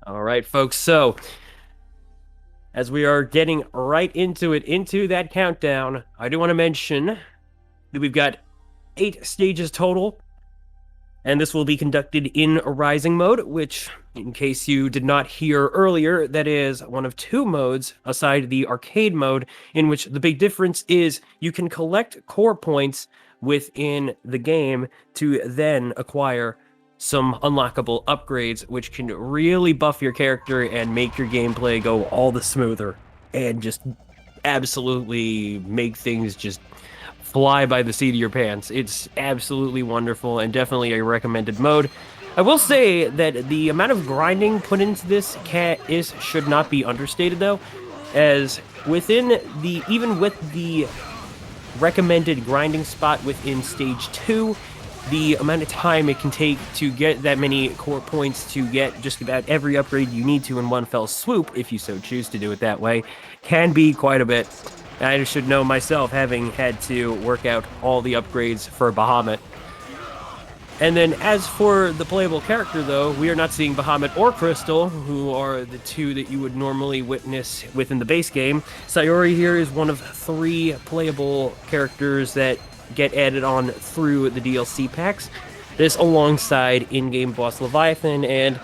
All right, folks. So, as we are getting right into it, into that countdown, I do want to mention that we've got 8 stages total, and this will be conducted in Rising mode, which, in case you did not hear earlier, that is one of 2 modes aside the arcade mode, in which the big difference is you can collect core points within the game to then acquire some unlockable upgrades, which can really buff your character and make your gameplay go all the smoother and just absolutely make things just fly by the seat of your pants. It's absolutely wonderful and definitely a recommended mode. I will say that the amount of grinding put into this should not be understated though, as even with the recommended grinding spot within stage 2, the amount of time it can take to get that many core points to get just about every upgrade you need to in one fell swoop, if you so choose to do it that way, can be quite a bit. I should know myself, having had to work out all the upgrades for Bahamut. And then as for the playable character, though, we are not seeing Bahamut or Crystal, who are the 2 that you would normally witness within the base game. Sayori here is one of 3 playable characters that get added on through the DLC packs. This alongside in-game boss Leviathan and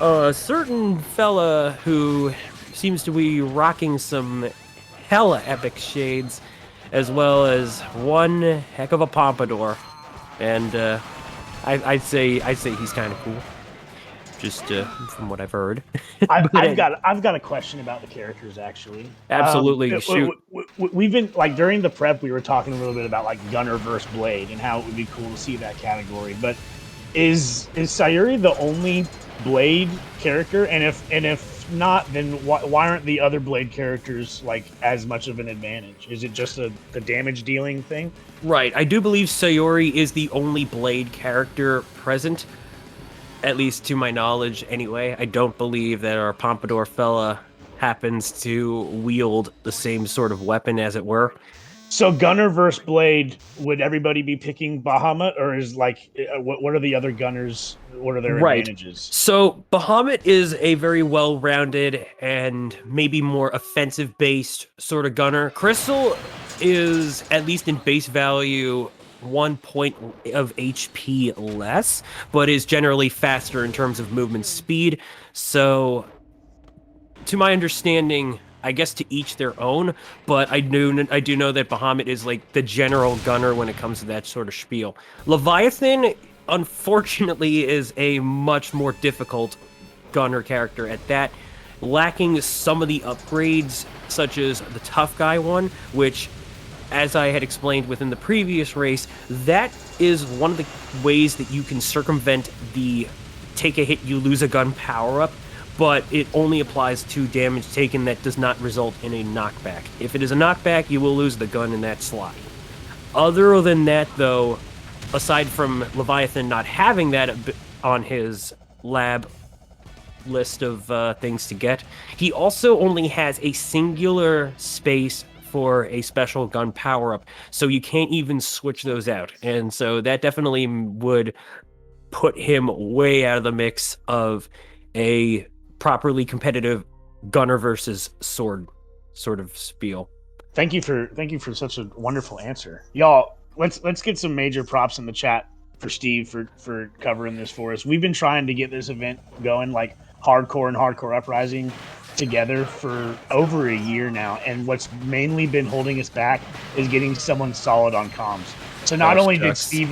a certain fella who seems to be rocking some hella epic shades, as well as one heck of a pompadour. And I'd say he's kind of cool, just from what I've heard. I've got a question about the characters actually. Absolutely, shoot. We've been like during the prep, we were talking a little bit about like Gunner versus Blade and how it would be cool to see that category. But is Sayuri the only Blade character? And if not, then why aren't the other Blade characters like as much of an advantage? Is it just the damage dealing thing? Right, I do believe Sayori is the only Blade character present, at least to my knowledge anyway. I don't believe that our Pompadour fella happens to wield the same sort of weapon, as it were. So Gunner versus Blade, would everybody be picking Bahamut, or is like what are the other Gunners? What are their advantages? So Bahamut is a very well-rounded and maybe more offensive-based sort of gunner. Crystal is, at least in base value, 1 point of HP less, but is generally faster in terms of movement speed. So, to my understanding, I guess to each their own, but I do know that Bahamut is like the general gunner when it comes to that sort of spiel. Leviathan, unfortunately, is a much more difficult gunner character at that, lacking some of the upgrades, such as the tough guy one, which, as I had explained within the previous race, that is one of the ways that you can circumvent the take a hit, you lose a gun power-up, but it only applies to damage taken that does not result in a knockback. If it is a knockback, you will lose the gun in that slot. Other than that, though, aside from Leviathan not having that on his lab list of things to get, he also only has a singular space for a special gun power-up, so you can't even switch those out. And so that definitely would put him way out of the mix of a properly competitive gunner versus sword sort of spiel. Thank you for such a wonderful answer. Y'all, let's get some major props in the chat for Steve for covering this for us. We've been trying to get this event going, like hardcore and hardcore uprising, together for over a year now, and what's mainly been holding us back is getting someone solid on comms. So not only did Steve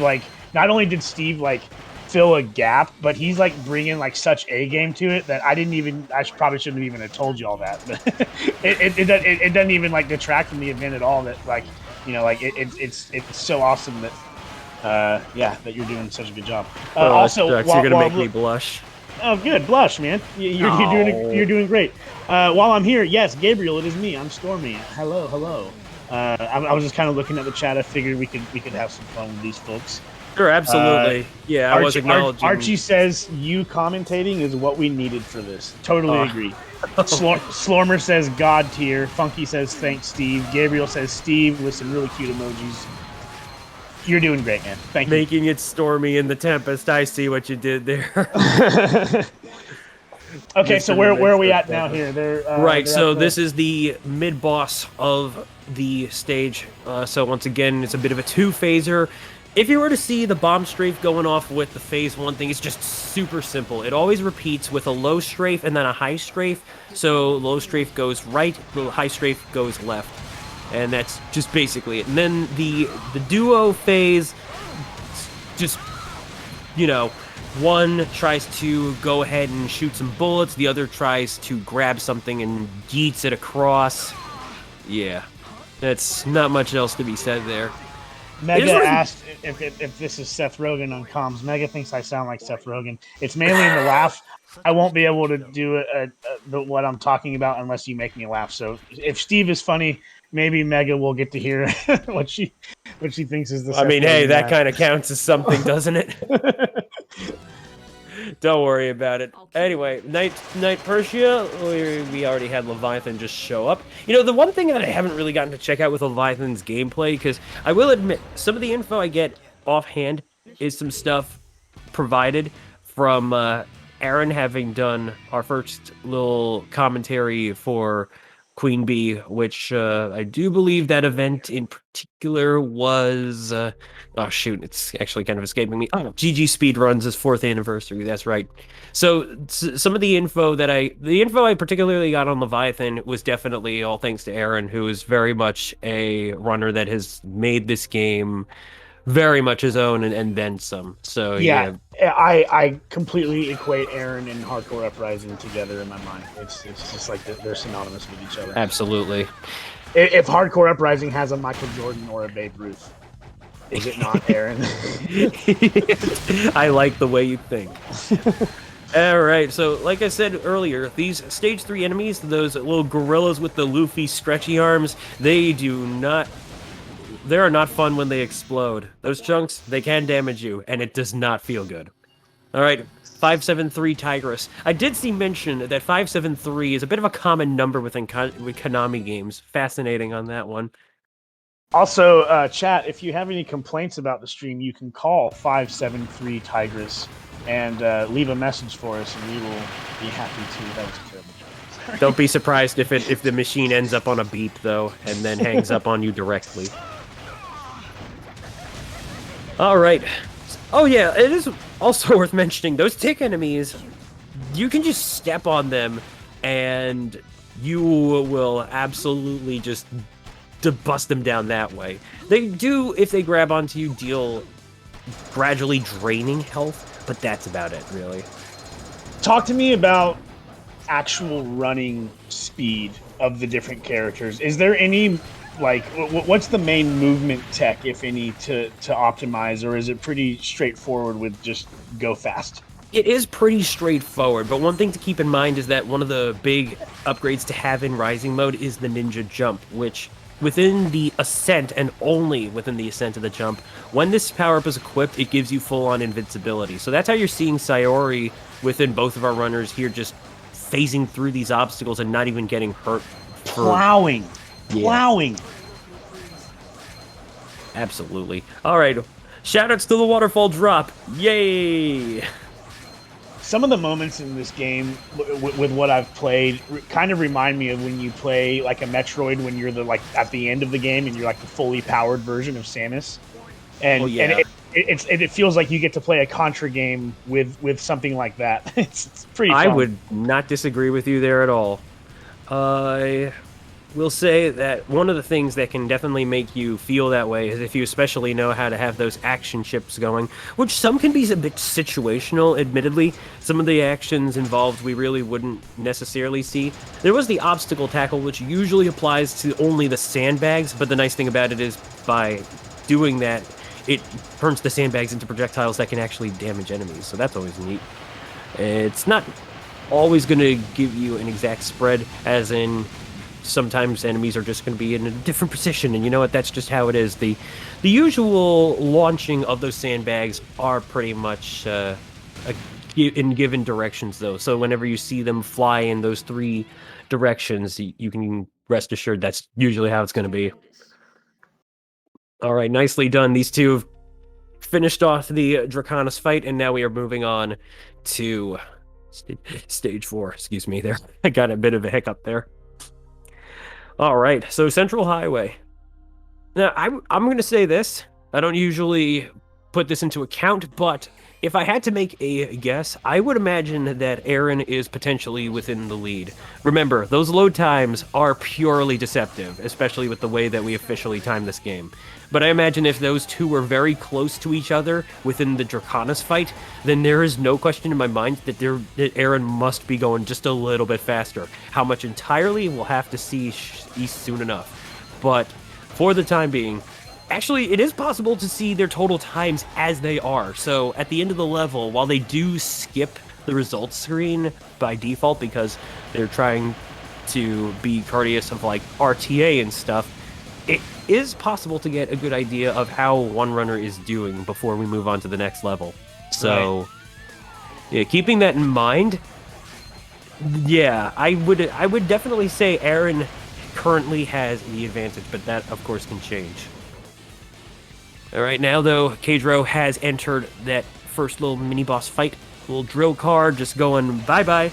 fill a gap, but he's like bringing like such a game to it that I probably shouldn't have even have told you all that, but it doesn't even like detract from the event at all. That like, you know, like it's so awesome that that you're doing such a good job. Also, you're gonna make me blush. Oh, good. Blush, man. You're doing great. While I'm here, yes, Gabriel, it is me. I'm Stormy. Hello. I was just kind of looking at the chat. I figured we could have some fun with these folks. Sure, absolutely. I was acknowledging. Archie says you commentating is what we needed for this. Totally agree. Slormer says God tier. Funky says thanks, Steve. Gabriel says Steve with some really cute emojis. You're doing great, man. Thank you. Making it stormy in the Tempest. I see what you did there. Okay, Just so in the where are midst we of at now that. here? Right, They're so at the, this is the mid-boss of the stage. So once again, it's a bit of a two-phaser. If you were to see the bomb strafe going off with the phase one thing, it's just super simple. It always repeats with a low strafe and then a high strafe. So low strafe goes right, the high strafe goes left. And that's just basically it. And then the duo phase, just, you know, one tries to go ahead and shoot some bullets, the other tries to grab something and yeets it across. Yeah, that's not much else to be said there. I Mega just want to. asked if this is Seth Rogen on comms. Mega thinks I sound like Seth Rogen. It's mainly in the laugh. I won't be able to do what I'm talking about unless you make me laugh. So if Steve is funny, maybe Mega will get to hear what she thinks is the I Seth mean, hey, Rogen that laugh. kind of counts as something, doesn't it? Don't worry about it. Anyway, Night Persia, we already had Leviathan just show up. You know, the one thing that I haven't really gotten to check out with Leviathan's gameplay, because I will admit, some of the info I get offhand is some stuff provided from Aaron having done our first little commentary for Queen Bee, which I do believe that event in particular was. Oh shoot, it's actually kind of escaping me. Oh, GG Speedruns' fourth anniversary. That's right. So some of the info I particularly got on Leviathan was definitely all thanks to Aaron, who is very much a runner that has made this game very much his own and then some. So Yeah, yeah, I completely equate Aaron and Hardcore Uprising together in my mind. It's just like they're synonymous with each other. absolutely. If Hardcore Uprising has a Michael Jordan or a Babe Ruth, is it not Aaron? I like the way you think. All right, so like I said earlier, these stage 3 enemies, those little gorillas with the Luffy stretchy arms, they are not fun when they explode. Those chunks, they can damage you, and it does not feel good. All right, 573 Tigress. I did see mention that 573 is a bit of a common number within with Konami games. Fascinating on that one. Also, chat, if you have any complaints about the stream, you can call 573 Tigris and leave a message for us, and we will be happy to. That was a terrible joke. Don't be surprised if the machine ends up on a beep though, and then hangs up on you directly. All right. Oh yeah, it is also worth mentioning those tick enemies. You can just step on them, and you will absolutely just bust them down that way. They do, if they grab onto you, deal gradually draining health, but that's about it, really. Talk to me about actual running speed of the different characters. Is there any like what's the main movement tech, if any, to optimize, or is it pretty straightforward with just go fast? It is pretty straightforward, but one thing to keep in mind is that one of the big upgrades to have in Rising mode is the Ninja Jump, which within the Ascent and only within the Ascent of the Jump, when this power-up is equipped, it gives you full-on invincibility. So that's how you're seeing Sayori within both of our runners here just phasing through these obstacles and not even getting hurt for... Plowing. Yeah, Plowing. absolutely. All right, shoutouts to the waterfall drop. Yay! Some of the moments in this game with what I've played kind of remind me of when you play like a Metroid, when you're the like at the end of the game and you're like the fully powered version of Samus, and Oh, yeah. it feels like you get to play a Contra game with something like that. It's pretty fun. I would not disagree with you there at all. I will say that one of the things that can definitely make you feel that way is if you especially know how to have those action chips going, which some can be a bit situational, admittedly. Some of the actions involved we really wouldn't necessarily see. There was the obstacle tackle, which usually applies to only the sandbags, but the nice thing about it is by doing that, it turns the sandbags into projectiles that can actually damage enemies, so that's always neat. It's not always going to give you an exact spread, as in sometimes enemies are just going to be in a different position, and you know what, that's just how it is. The usual launching of those sandbags are pretty much in given directions, though, so whenever you see them fly in those three directions, you can rest assured that's usually how it's going to be. All right, nicely done. These two have finished off the Draconis fight, and now we are moving on to Stage 4, excuse me there. I got a bit of a hiccup there. All right, so Central Highway. Now, I'm going to say this. I don't usually put this into account, but if I had to make a guess, I would imagine that Aaron is potentially within the lead. Remember, those load times are purely deceptive, especially with the way that we officially time this game. But I imagine if those two were very close to each other within the Draconis fight, then there is no question in my mind that Aaron must be going just a little bit faster. How much entirely, we'll have to see soon enough. But for the time being, actually, it is possible to see their total times as they are. So at the end of the level, while they do skip the results screen by default because they're trying to be courteous of like RTA and stuff, it is possible to get a good idea of how one runner is doing before we move on to the next level. So, yeah, keeping that in mind, yeah, I would definitely say Aaron currently has the advantage, but that of course can change. All right, now though, Kadroh has entered that first little mini boss fight. Little drill car just going bye-bye,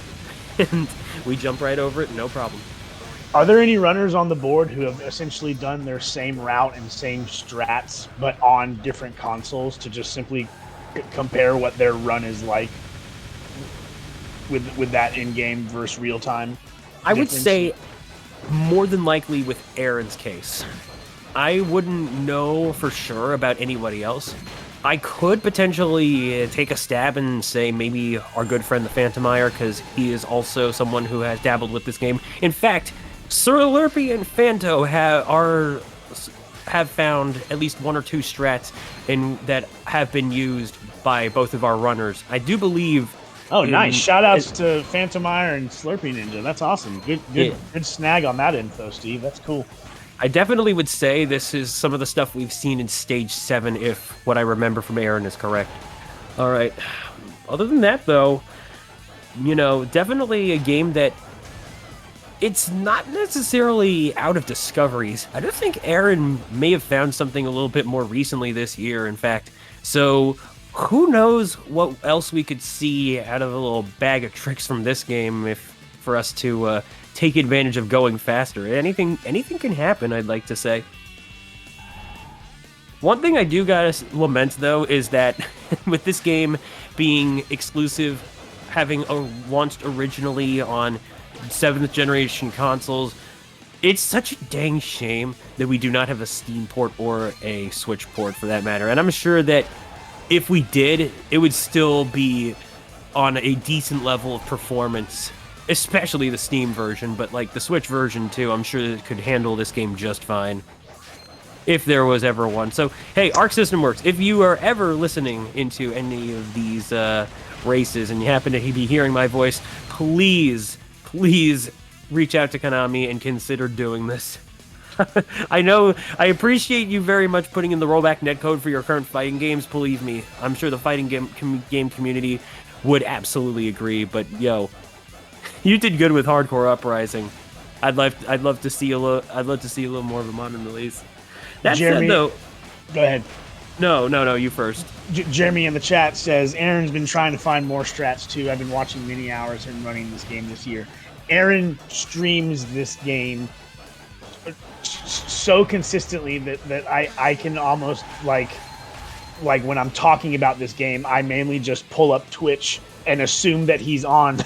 and we jump right over it, no problem. Are there any runners on the board who have essentially done their same route and same strats, but on different consoles to just simply compare what their run is like with that in-game versus real-time? I would say more than likely with Aaron's case. I wouldn't know for sure about anybody else. I could potentially take a stab and say maybe our good friend the Phantomire, because he is also someone who has dabbled with this game. In fact, Sir Lurpy and Phanto have found at least one or two strats that have been used by both of our runners. I do believe. Oh, nice! Shoutouts to Phantomire and Slurpy Ninja. That's awesome. Good snag on that info, Steve. That's cool. I definitely would say this is some of the stuff we've seen in Stage 7, if what I remember from Aaron is correct. All right. Other than that, though, definitely a game that it's not necessarily out of discoveries. I do think Aaron may have found something a little bit more recently this year, in fact. So who knows what else we could see out of a little bag of tricks from this game for us to take advantage of going faster. Anything can happen, I'd like to say. One thing I do gotta lament, though, is that with this game being exclusive, having launched originally on 7th generation consoles, it's such a dang shame that we do not have a Steam port or a Switch port for that matter. And I'm sure that if we did, it would still be on a decent level of performance, especially the Steam version, but like the Switch version too, I'm sure it could handle this game just fine if there was ever one. So, hey, Arc System Works, if you are ever listening into any of these races and you happen to be hearing my voice, please reach out to Konami and consider doing this. I appreciate you very much putting in the rollback netcode for your current fighting games. Believe me, I'm sure the fighting game community would absolutely agree, but yo, you did good with Hardcore Uprising. I'd love to see a little more of a modern release. That Jeremy, said, though, go ahead. No, you first. Jeremy in the chat says Aaron's been trying to find more strats too. I've been watching many hours and running this game this year. Aaron streams this game so consistently that I can almost like when I'm talking about this game, I mainly just pull up Twitch and assume that he's on.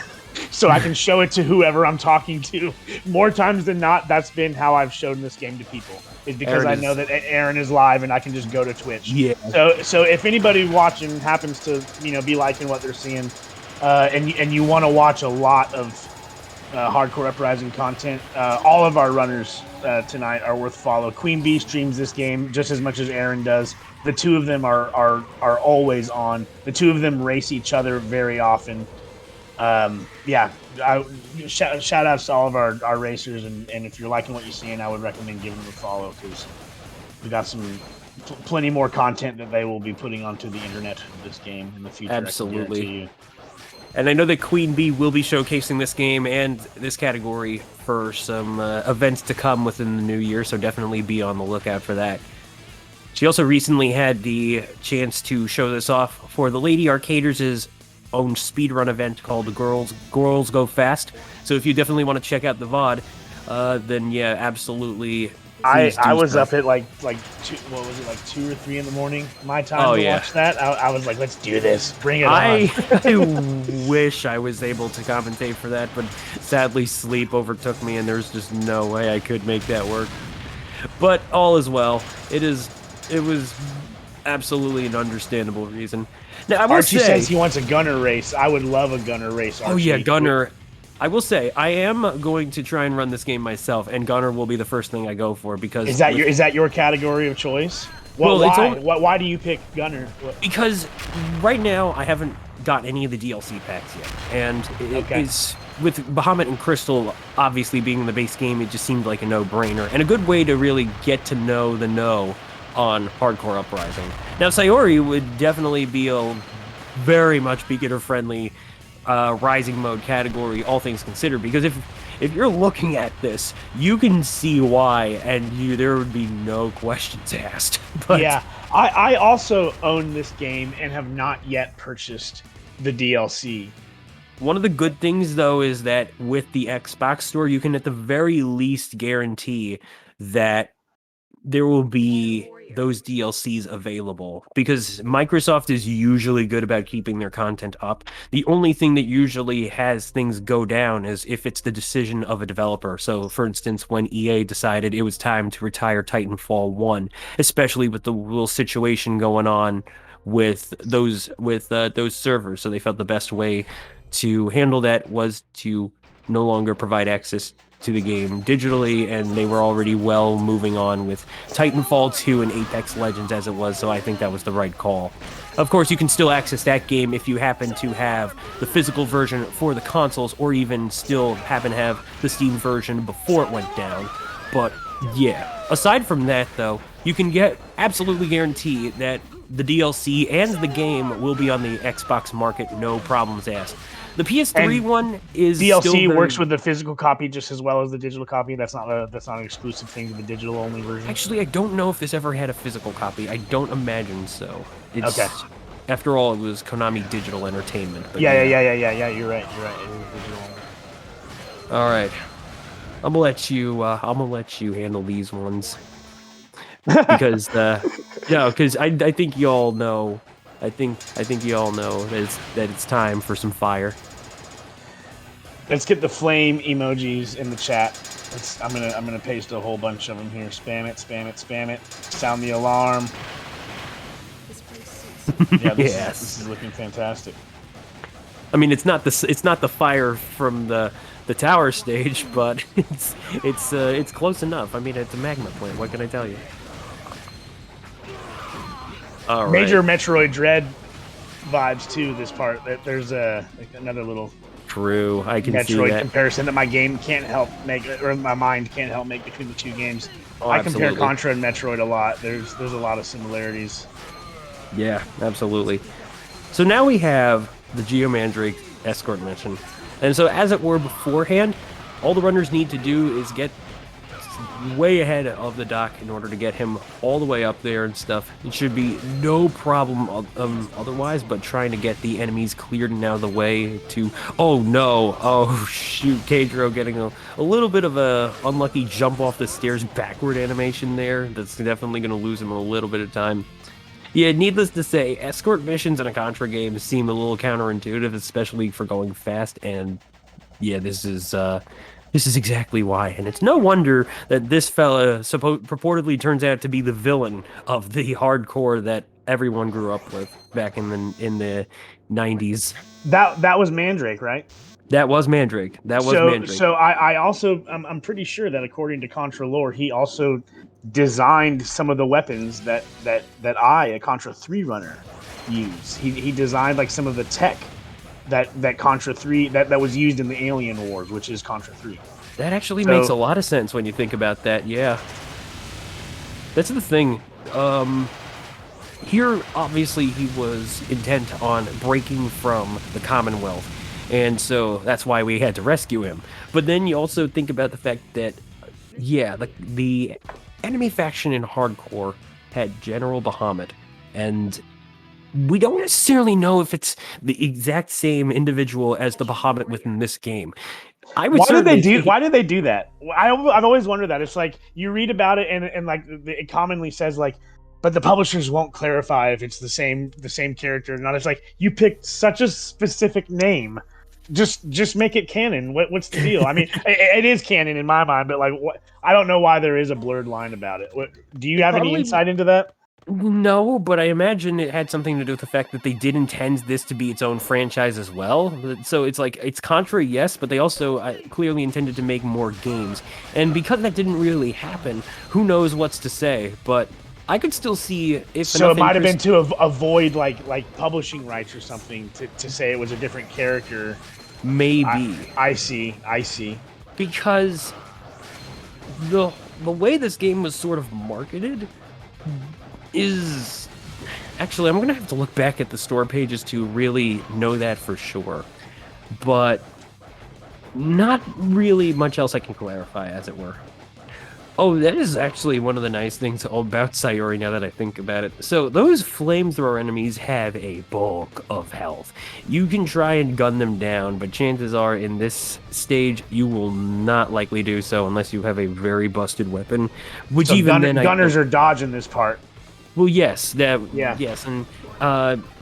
So I can show it to whoever I'm talking to. More times than not, that's been how I've shown this game to people. Is because I know that Aaron is live and I can just go to Twitch. Yeah. So if anybody watching happens to be liking what they're seeing, and you want to watch a lot of Hardcore Uprising content, all of our runners tonight are worth follow. Queen Bee streams this game just as much as Aaron does. The two of them are always on. The two of them race each other very often. Shout outs to all of our racers, and if you're liking what you're seeing, I would recommend giving them a follow, because we got some plenty more content that they will be putting onto the internet of this game in the future. Absolutely. And I know that Queen Bee will be showcasing this game and this category for some events to come within the new year, so definitely be on the lookout for that. She also recently had the chance to show this off for the Lady Arcaders' own speedrun event called Girls Go Fast. So if you definitely want to check out the VOD, then yeah, absolutely. I was so. up at like two, what was it, like 2 or 3 in the morning my time to watch that. I was like, let's do this, bring it on. I wish I was able to compensate for that, but sadly sleep overtook me, and there's just no way I could make that work. But all is well. It was absolutely an understandable reason. Now I will Archie say, says he wants a gunner race. I would love a gunner race. Archie. oh yeah, Gunner. I will say I am going to try and run this game myself, and Gunner will be the first thing I go for because is that your category of choice? Well, why? Why do you pick Gunner? Because right now I haven't got any of the DLC packs yet, and it's with Bahamut and Crystal obviously being the base game. It just seemed like a no-brainer and a good way to really get to know the on Hardcore Uprising. Now Sayori would definitely be a very much beginner-friendly rising mode category, all things considered, because if you're looking at this, you can see why, and there would be no questions asked. But yeah, I also own this game and have not yet purchased the DLC. One of the good things, though, is that with the Xbox Store, you can at the very least guarantee that there will be those DLCs available, because Microsoft is usually good about keeping their content up. The only thing that usually has things go down is if it's the decision of a developer. So, for instance, when EA decided it was time to retire Titanfall 1, especially with the little situation going on with those servers, so they felt the best way to handle that was to no longer provide access to the game digitally, and they were already well moving on with Titanfall 2 and Apex Legends as it was, so I think that was the right call. Of course, you can still access that game if you happen to have the physical version for the consoles, or even still happen to have the Steam version before it went down. But yeah, aside from that, though, you can absolutely guarantee that the DLC and the game will be on the Xbox market, no problems asked. The PS3 one is DLC works with the physical copy just as well as the digital copy. That's not an exclusive thing to the digital only version. Actually, I don't know if this ever had a physical copy. I don't imagine so. Okay. After all, it was Konami Digital Entertainment. But yeah. You're right. It was digital only. All right. I'm gonna let you handle these ones because because I think you all know. I think you all know that it's time for some fire. Let's get the flame emojis in the chat. I'm gonna paste a whole bunch of them here. Spam it. Sound the alarm. Yeah, this is looking fantastic. I mean, it's not the fire from the tower stage, but it's close enough. I mean, it's a magma plant. What can I tell you? All right. Major Metroid Dread vibes too. This part, there's another little true. I can see Metroid that comparison that my game can't help make, or my mind can't help make between the two games. Oh, I compare Contra and Metroid a lot. There's a lot of similarities. Yeah, absolutely. So now we have the Geomandrake escort mission, and so as it were beforehand, all the runners need to do is get way ahead of the dock in order to get him all the way up there and stuff. It should be no problem otherwise, but trying to get the enemies cleared and out of the way to... Oh no, oh shoot, Kadroh getting a little bit of a unlucky jump off the stairs backward animation there. That's definitely going to lose him a little bit of time. Yeah, needless to say, escort missions in a Contra game seem a little counterintuitive, especially for going fast, and yeah, this is exactly why, and it's no wonder that this fella purportedly turns out to be the villain of the hardcore that everyone grew up with back in the 90s. That was Mandrake, right? That was Mandrake. Mandrake. So I also I'm pretty sure that according to Contra lore, he also designed some of the weapons that I, a Contra 3 runner, use. He designed like some of the tech that Contra 3 that was used in the Alien Wars, which is Contra 3. That actually makes a lot of sense when you think about that. Yeah, that's the thing. Here, obviously, he was intent on breaking from the Commonwealth, and so that's why we had to rescue him. But then you also think about the fact that, yeah, the enemy faction in hardcore had General Bahamut, and we don't necessarily know if it's the exact same individual as the Bahamut within this game. I would Why did they certainly do? think Why did they do that? I've always wondered that. It's like you read about it, and like it commonly says like, but the publishers won't clarify if it's the same character or not. It's like you picked such a specific name. Just make it canon. What's the deal? I mean, it is canon in my mind, but like, what? I don't know why there is a blurred line about it. Do you have any probably insight into that? no, but I imagine it had something to do with the fact that they did intend this to be its own franchise as well. So it's like it's Contra, yes, but they also clearly intended to make more games. And because that didn't really happen, who knows what's to say? But I could still see if So it enough might have been interest- to avoid like publishing rights or something to say it was a different character. maybe I see. because the way this game was sort of marketed is actually I'm gonna have to look back at the store pages to really know that for sure, but not really much else I can clarify, as it were. Oh, that is actually one of the nice things about Sayori now that I think about it. So those flamethrower enemies have a bulk of health. You can try and gun them down, but chances are in this stage you will not likely do so unless you have a very busted weapon. Which So even then, gunners are dodging this part. well, yes, Yeah. yes, and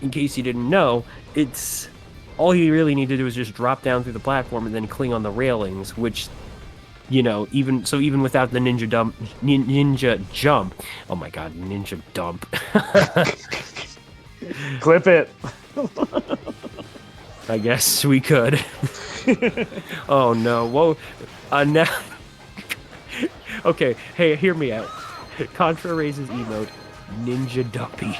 in case you didn't know, it's all you really need to do is just drop down through the platform and then cling on the railings, which even without the ninja jump, oh my god, ninja dump. Clip it. I guess we could. Oh no, whoa, now. Okay, hey, hear me out. Contra raises emote, ninja dumpy.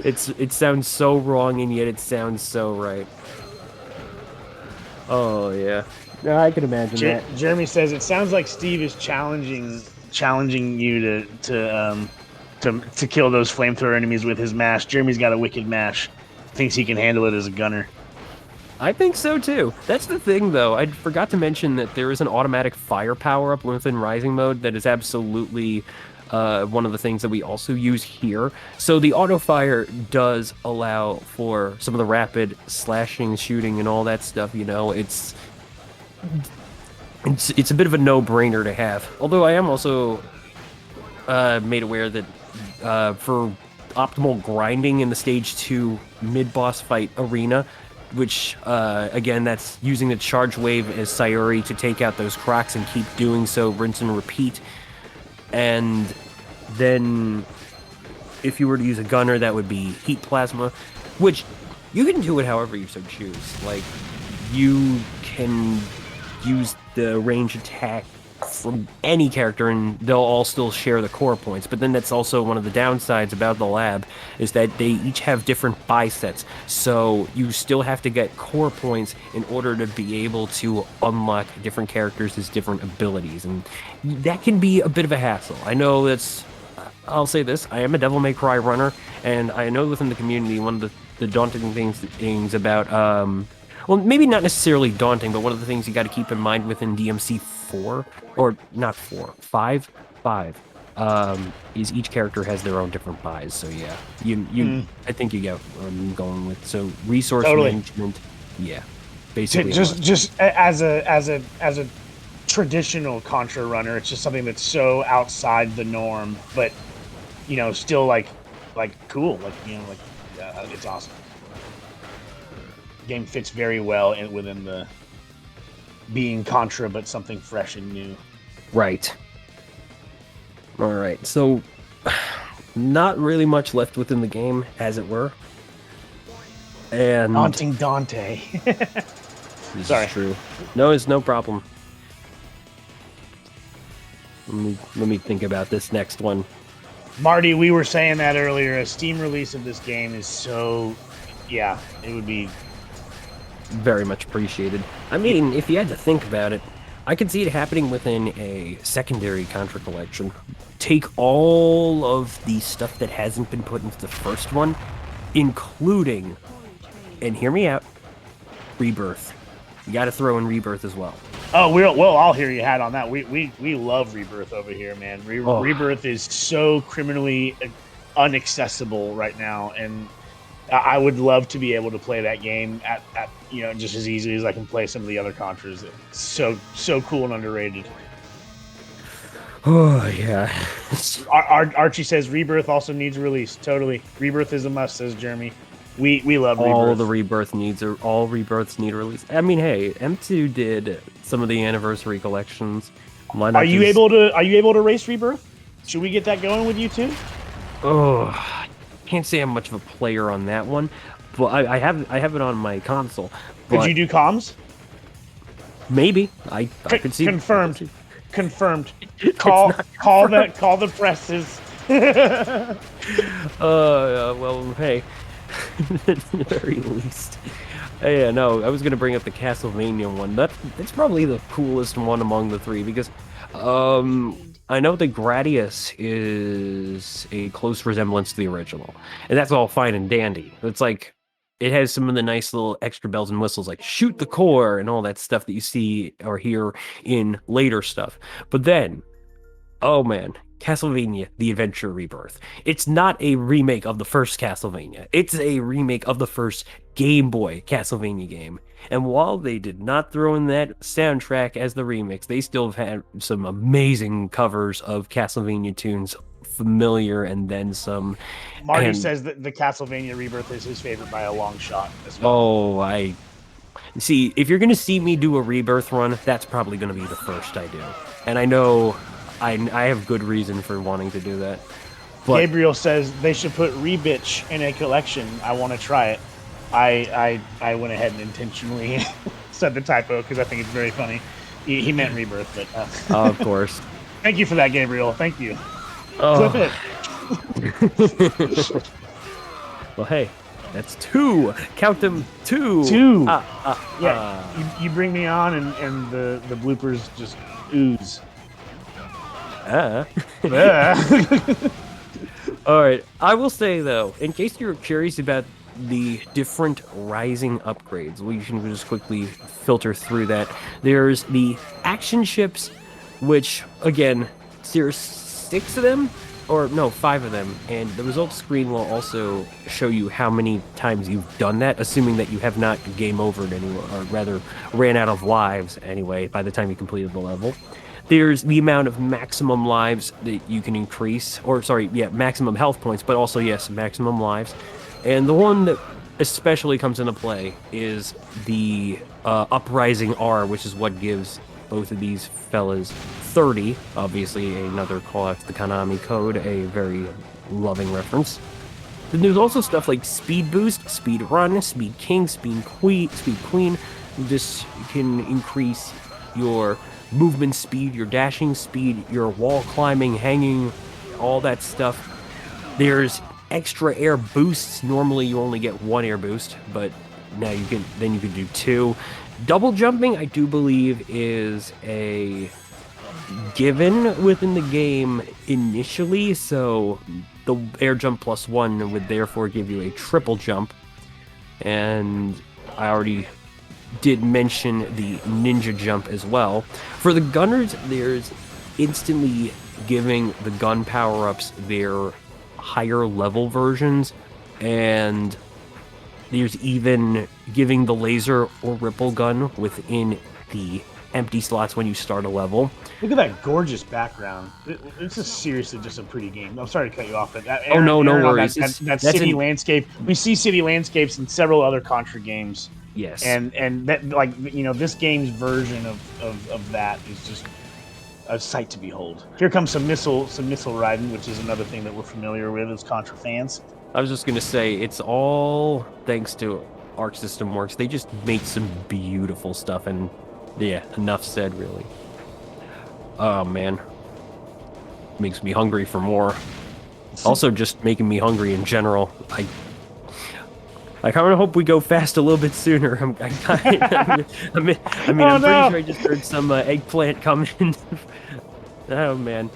It sounds so wrong and yet it sounds so right. Oh yeah. Yeah, I can imagine that. Jeremy says it sounds like Steve is challenging you to kill those flamethrower enemies with his mash. Jeremy's got a wicked mash. Thinks he can handle it as a gunner. I think so too. That's the thing, though. I forgot to mention that there is an automatic fire power up within Rising mode that is absolutely one of the things that we also use here. So the auto fire does allow for some of the rapid slashing, shooting, and all that stuff. It's a bit of a no-brainer to have. Although I am also made aware that for optimal grinding in the stage 2 mid-boss fight arena, which again, that's using the charge wave as Sayori to take out those crocs and keep doing so, rinse and repeat. And then if you were to use a gunner, that would be heat plasma, which you can do it however you so choose. Like, you can use the range attack from any character and they'll all still share the core points, but then that's also one of the downsides about the lab is that they each have different buy sets, so you still have to get core points in order to be able to unlock different characters' as different abilities, and that can be a bit of a hassle. I know I'll say this, I am a Devil May Cry runner, and I know within the community one of the daunting things about well, maybe not necessarily daunting, but one of the things you got to keep in mind within DMC 4, or not 4, 5, is each character has their own different buys. So yeah, I think you get what I'm going with. So resource management, yeah, basically. Just as a traditional Contra runner, it's just something that's so outside the norm, but still like cool, it's awesome. Game fits very well within the being Contra, but something fresh and new. Right. All right. So, not really much left within the game, as it were. And Haunting Dante. this Sorry. is true. No, it's no problem. Let me think about this next one. Marty, we were saying that earlier. A Steam release of this game is so, yeah, it would be very much appreciated. I mean, if you had to think about it, I could see it happening within a secondary Contra collection. Take all of the stuff that hasn't been put into the first one, including, and hear me out, Rebirth. You got to throw in Rebirth as well. Oh, we'll all hear you hat on that. We love Rebirth over here, man. Rebirth is so criminally unaccessible right now, and I would love to be able to play that game at just as easily as I can play some of the other Contras. It's so cool and underrated. Oh yeah. Archie says Rebirth also needs release. Totally, Rebirth is a must. Says Jeremy. We love all Rebirth. the all rebirths need a release. I mean, hey, M2 did some of the anniversary collections. Why not Are you able to race Rebirth? Should we get that going with you too? Oh, I can't say I'm much of a player on that one, but I have it on my console. Could But you do comms? maybe I could see Confirmed. Confirmed. It's Call not call the presses. well, hey, at the very least. Yeah, no, I was gonna bring up the Castlevania one. That's probably the coolest one among the three because, I know that Gradius is a close resemblance to the original, and that's all fine and dandy. It's like it has some of the nice little extra bells and whistles, like shoot the core and all that stuff that you see or hear in later stuff. But then, oh man, Castlevania: The Adventure Rebirth. It's not a remake of the first Castlevania. It's a remake of the first Game Boy Castlevania game. And while they did not throw in that soundtrack as the remix, they still have had some amazing covers of Castlevania tunes, familiar and then some. Marty And says that the Castlevania Rebirth is his favorite by a long shot as well. oh, I see. If you're gonna see me do a Rebirth run, that's probably gonna be the first I do. And I know I have good reason for wanting to do that. But Gabriel says they should put Rebitch in a collection. I want to try it. I went ahead and intentionally said the typo because I think it's very funny. He meant Rebirth, but of course. Thank you for that, Gabriel. Thank you. Oh. Clip it. Well, hey, that's two. Count them, two. Two. You bring me on, and the bloopers just ooze. All right. I will say though, in case you're curious about the different Rising upgrades, we can just quickly filter through that. There's the action ships, which again, there's 6 of them, or no, 5 of them, and the results screen will also show you how many times you've done that, assuming that you have not game overed anywhere, or rather ran out of lives anyway by the time you completed the level. There's the amount of maximum lives that you can increase, or sorry, yeah, maximum health points, but also, yes, maximum lives. And the one that especially comes into play is the Uprising R, which is what gives both of these fellas 30. Obviously, another call out to the Konami code, a very loving reference. Then there's also stuff like Speed Boost, Speed Run, Speed King, Speed Queen. This can increase your movement speed, your dashing speed, your wall climbing, hanging, all that stuff. There's extra air boosts. Normally you only get 1 air boost, but now you can do 2. Double jumping, I do believe, is a given within the game initially, so the air jump plus 1 would therefore give you a triple jump. And I already did mention the ninja jump as well. For the gunners, there's instantly giving the gun power-ups their higher level versions, and there's even giving the laser or ripple gun within the empty slots when you start a level. Look at that gorgeous background. This is seriously just a pretty game. I'm sorry to cut you off, but No worries. That city landscape. We see city landscapes in several other Contra games. Yes. And that, like, this game's version of that is just a sight to behold. Here comes some missile riding, which is another thing that we're familiar with as Contra fans. I was just gonna say, it's all thanks to Arc System Works. They just make some beautiful stuff, and yeah, enough said, really. Oh man, makes me hungry for more. Also, just making me hungry in general. I kind of hope we go fast a little bit sooner. I'm pretty sure I just heard some eggplant coming. Oh man.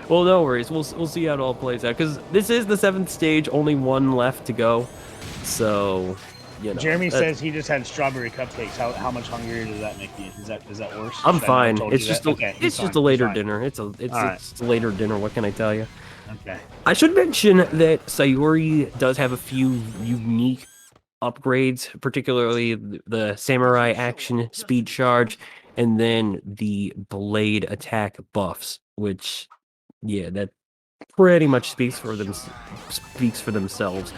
Well, no worries. We'll see how it all plays out, because this is the 7th stage. Only 1 left to go. So Jeremy says he just had strawberry cupcakes. How much hungrier does that make you? Is that worse? I'm Should I fine. not have told It's you just that? a, Okay, it's he's just fine. a later He's fine. dinner. It's All right. a later dinner. What can I tell you? Okay. I should mention that Sayuri does have a few unique upgrades, particularly the samurai action speed charge, and then the blade attack buffs, which, yeah, that pretty much speaks for themselves.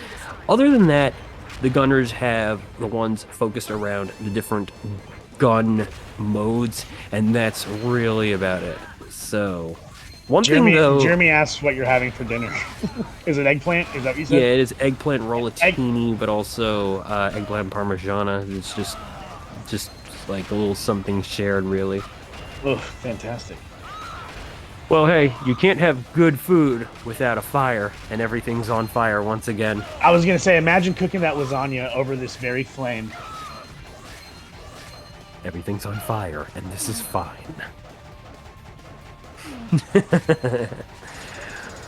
Other than that, the gunners have the ones focused around the different gun modes, and that's really about it. So, one thing though, Jeremy asks what you're having for dinner. Is it eggplant? Is that what you said? yeah, it is eggplant rollatini, but also eggplant parmigiana. It's just like a little something shared, really. Oh, fantastic. Well, hey, you can't have good food without a fire, and everything's on fire once again. I was gonna say, imagine cooking that lasagna over this very flame. Everything's on fire, and this is fine.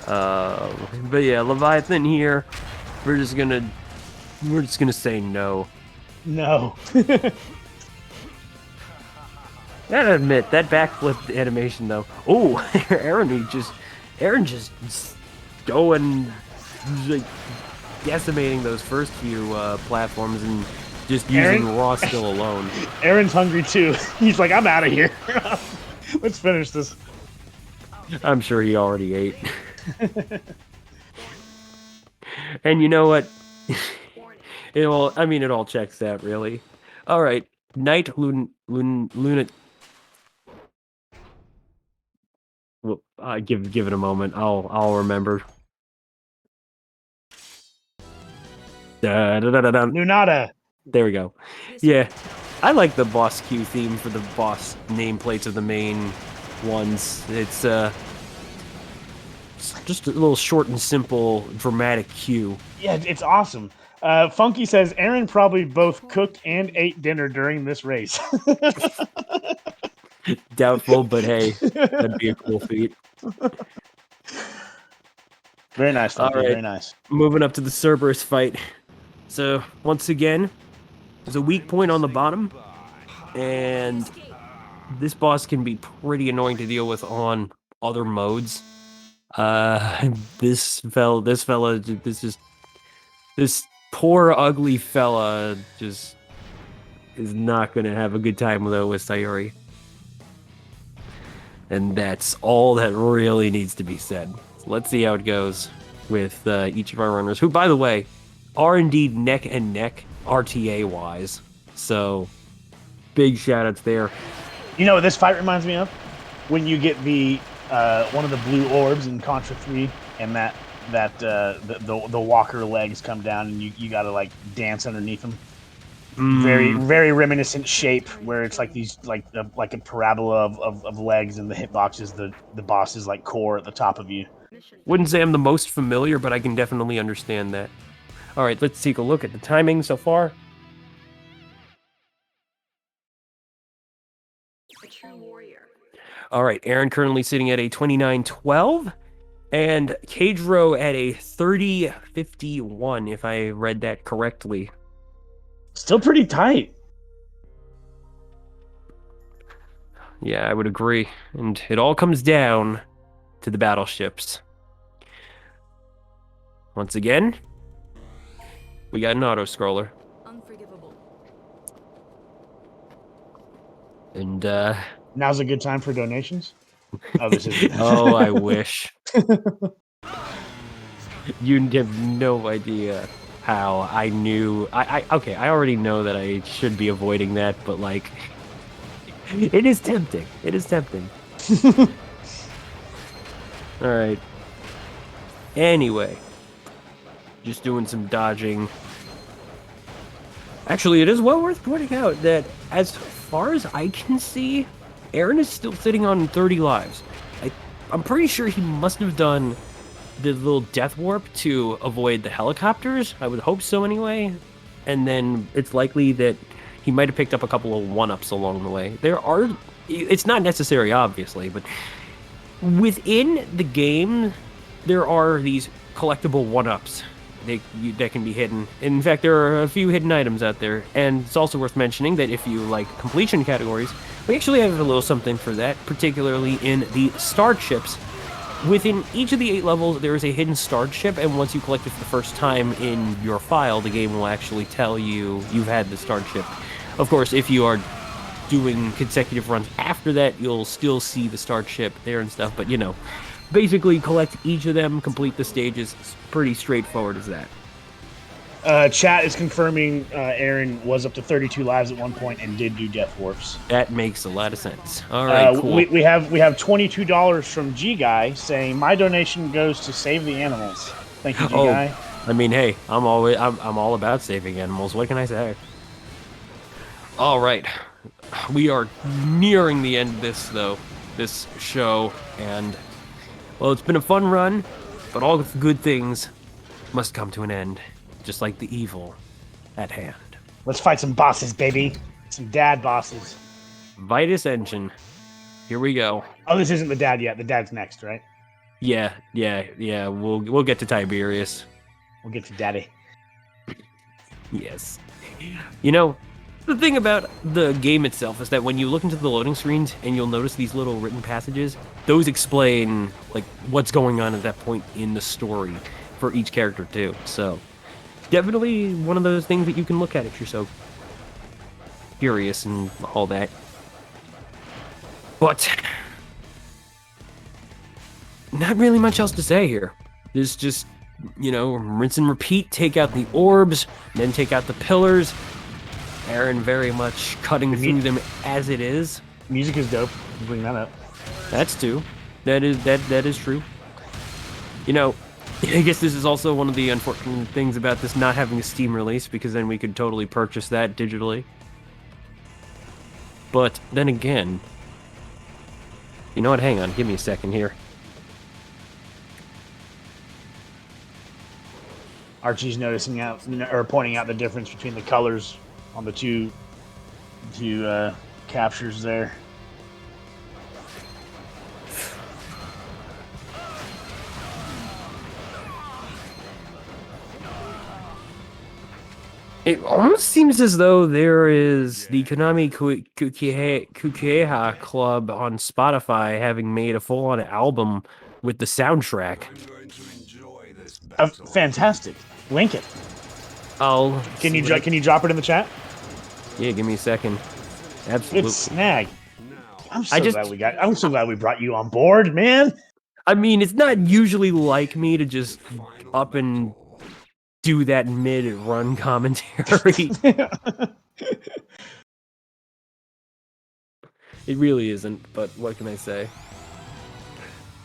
But yeah, Leviathan here. We're just gonna say no. No. Gotta admit, that backflip animation though. Oh, Aaron just going, like, decimating those first few platforms and just using raw skill alone. Aaron's hungry too. He's like, I'm out of here. Let's finish this. I'm sure he already ate. And you know what? It all checks out, really. All right, Night Luna. Well, give it a moment. I'll remember. Lunata. There we go. Yeah, I like the boss queue theme for the boss nameplates of the main ones. It's just a little short and simple, dramatic cue. Yeah, it's awesome. Funky says Aaron probably both cooked and ate dinner during this race. Doubtful, but hey, that'd be a cool feat. Very nice, Funky. All right. Very nice. Moving up to the Cerberus fight. So, once again, there's a weak point on the bottom, and this boss can be pretty annoying to deal with on other modes. This poor ugly fella just is not gonna have a good time though with Sayuri. And that's all that really needs to be said. So let's see how it goes with each of our runners, who, by the way, are indeed neck and neck RTA wise. So big shout outs there. You know what this fight reminds me of? When you get the one of the blue orbs in Contra 3, and the walker legs come down, and you gotta like dance underneath them. Very, very reminiscent shape, where it's like these like a parabola of legs, and the hitbox is the boss's like core at the top of you. Wouldn't say I'm the most familiar, but I can definitely understand that. All right, let's take a look at the timing so far. A true warrior. All right, Aaron currently sitting at a 29-12, and Kadroh at a 30-51, if I read that correctly. Still pretty tight. Yeah, I would agree. And it all comes down to the battleships. Once again, we got an auto-scroller. Unforgivable. And, Now's a good time for donations. Oh, this is. oh, I wish. You have no idea how I knew. Okay, I already know that I should be avoiding that, but like, it is tempting. It is tempting. All right. Anyway, just doing some dodging. Actually, it is well worth pointing out that as far as I can see, Aaron is still sitting on 30 lives. I'm pretty sure he must have done the little death warp to avoid the helicopters. I would hope so anyway. And then it's likely that he might have picked up a couple of one-ups along the way. It's not necessary, obviously, but within the game, there are these collectible one-ups that can be hidden. In fact, there are a few hidden items out there, and it's also worth mentioning that if you like completion categories, we actually have a little something for that, particularly in the star chips. Within each of the 8 levels, there is a hidden star chip, and once you collect it for the first time in your file, the game will actually tell you you've had the star chip. Of course, if you are doing consecutive runs after that, you'll still see the star chip there and stuff, but basically collect each of them, complete the stages. It's pretty straightforward as that. Chat is confirming Aaron was up to 32 lives at one point and did do death warps. That makes a lot of sense. All right, cool. We have $22 from G Guy saying my donation goes to save the animals. Thank you, G Guy. I mean, hey, I'm all about saving animals. What can I say? All right, we are nearing the end of this show, and well, it's been a fun run, but all good things must come to an end. Just like the evil at hand. Let's fight some bosses, baby. Some dad bosses. Vitus Engine. Here we go. Oh, this isn't the dad yet. The dad's next, right? Yeah. We'll get to Tiberius. We'll get to daddy. Yes. The thing about the game itself is that when you look into the loading screens and you'll notice these little written passages, those explain like what's going on at that point in the story for each character too. So definitely one of those things that you can look at if you're so curious and all that. But not really much else to say here. There's just, rinse and repeat, take out the orbs, then take out the pillars. Aaron very much cutting through them as it is. Music is dope. Bring that up. That's true. That is true. I guess this is also one of the unfortunate things about this not having a Steam release, because then we could totally purchase that digitally. But then again, you know what? Hang on, give me a second here. Archie's pointing out the difference between the colors on the two captures there. It almost seems as though there is the Konami Kukieha Club on Spotify having made a full-on album with the soundtrack. Fantastic. Link it. Can you drop it in the chat? Yeah, give me a second. Absolutely. Good snag. I'm so glad we brought you on board, man. I mean, it's not usually like me to just up and do that mid-run commentary. It really isn't, but what can I say?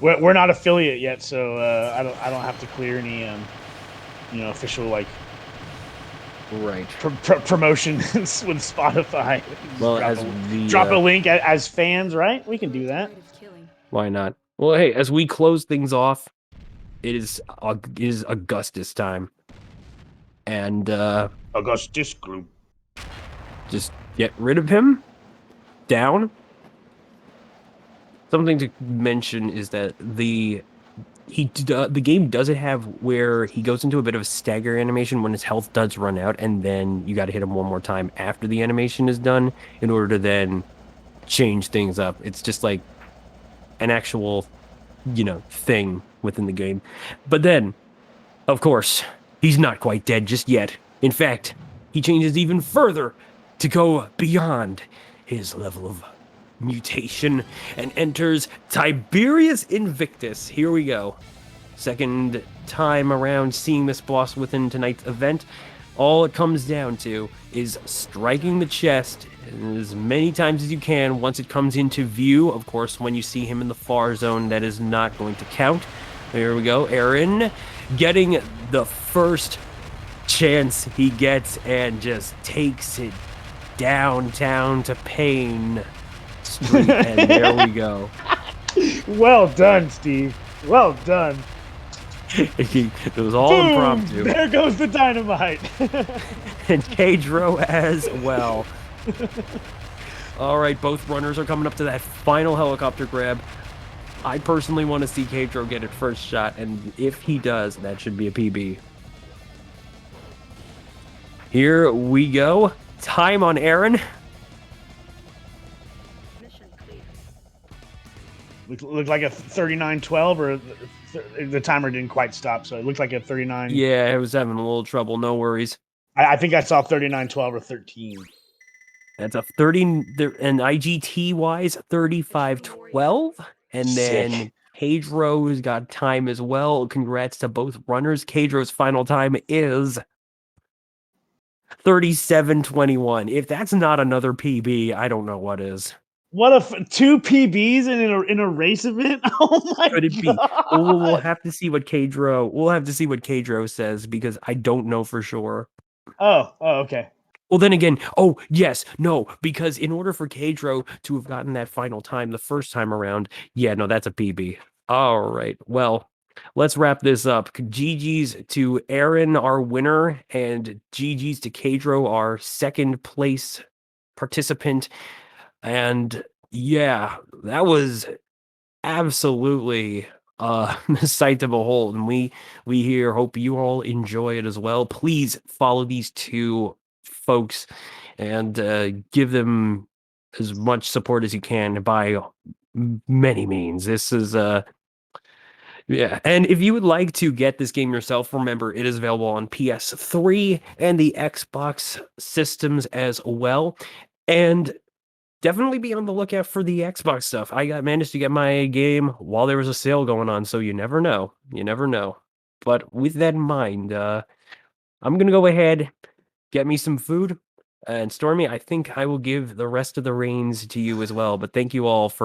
We're not affiliate yet, so I don't have to clear any official right promotion with Spotify. Well, drop a link as fans, right? We can do that. Why not? Well, hey, as we close things off, it is Augustus time. And Augustus Gloom. Just get rid of him. Down. Something to mention is that the game doesn't have where he goes into a bit of a stagger animation when his health does run out, and then you got to hit him one more time after the animation is done in order to then change things up. It's just like an actual, thing within the game. But then, of course, he's not quite dead just yet. In fact, he changes even further to go beyond his level of mutation and enters Tiberius Invictus. Here we go. Second time around seeing this boss within tonight's event. All it comes down to is striking the chest as many times as you can once it comes into view. Of course, when you see him in the far zone, that is not going to count. There we go. Aaron getting the first chance he gets and just takes it downtown to Pain Street, and there we go. Well done, Steve. Well done. It was all Boom! impromptu. There goes the dynamite. And Kadroh as well. All right, both runners are coming up to that final helicopter grab. I personally want to see Kadroh get it first shot, and if he does, that should be a PB. Here we go. Time on Aaron. Mission clear. Looked like a 39-12, or the timer didn't quite stop, so it looked like a 39. Yeah, I was having a little trouble. No worries. I think I saw 39-12 or 13. That's a 30, and IGT wise, 35-12. And Sick. then Kadroh's got time as well. Congrats to both runners. Kadroh's final time is 37-21. If that's not another PB, I don't know what is. What two PBs in a race event? Oh my Could it be? god! We'll have to see what Kadroh. We'll have to see what Kadroh says because I don't know for sure. Oh, okay. Well, then again, oh yes, no, because in order for Kadroh to have gotten that final time the first time around, yeah, no, that's a PB. All right, well, let's wrap this up. GG's to Aaron, our winner, and GG's to Kadroh, our second place participant. And yeah, that was absolutely a sight to behold, and we here hope you all enjoy it as well. Please follow these two folks and give them as much support as you can by many means. This is yeah, and if you would like to get this game yourself, remember it is available on PS3 and the Xbox systems as well. And definitely be on the lookout for the Xbox stuff. I managed to get my game while there was a sale going on, so you never know. You never know. But with that in mind, I'm gonna go ahead, get me some food, and Stormy, I think I will give the rest of the reins to you as well. But thank you all for